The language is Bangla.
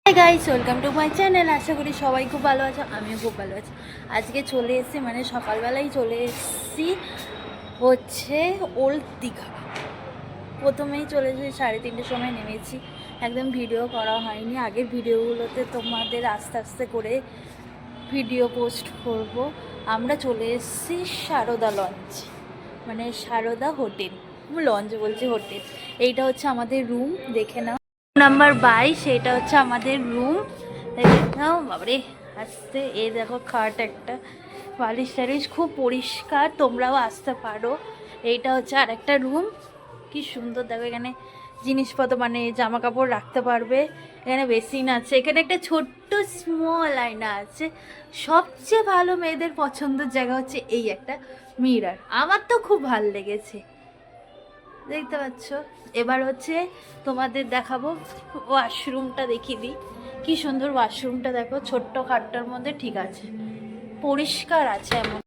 High guys, welcome to my channel. আশা করি সবাই খুব ভালো আছো, আমিও খুব ভালো আছি। আজকে চলে এসেছি, মানে সকালবেলাই চলে এসেছি হচ্ছে ওল্ড দীঘা। প্রথমেই চলে এসেছি, 3:30টার সময় নেমেছি। একদম ভিডিও করা হয়নি, আগের ভিডিওগুলোতে তোমাদের আস্তে আস্তে করে ভিডিও পোস্ট করব। আমরা চলে এসেছি সারদা লঞ্চ, মানে সারদা হোটেল, লঞ্চ বলছি হোটেল। এইটা হচ্ছে আমাদের রুম, দেখে নাও। নাম্বার 22, এটা হচ্ছে আমাদের রুম, দেখে নাও। বাবারে আসতে, এই দেখো খাট, একটা বালিশ টালিশ, খুব পরিষ্কার, তোমরাও আসতে পারো। এইটা হচ্ছে আর একটা রুম, কি সুন্দর দেখো। এখানে জিনিসপত্র, মানে জামা কাপড় রাখতে পারবে। এখানে বেসিন আছে, এখানে একটা ছোট্ট স্মল আয়না আছে। সবচেয়ে ভালো মেয়েদের পছন্দের জায়গা হচ্ছে এই একটা মিরর, আমার তো খুব ভালো লেগেছে, দেখতে পাচ্ছ। এবার হচ্ছে তোমাদের দেখাবো ওয়াশরুমটা, দেখিয়ে দিই কি সুন্দর ওয়াশরুমটা। দেখো ছোট্ট খাটটার মধ্যে, ঠিক আছে, পরিষ্কার আছে এমন।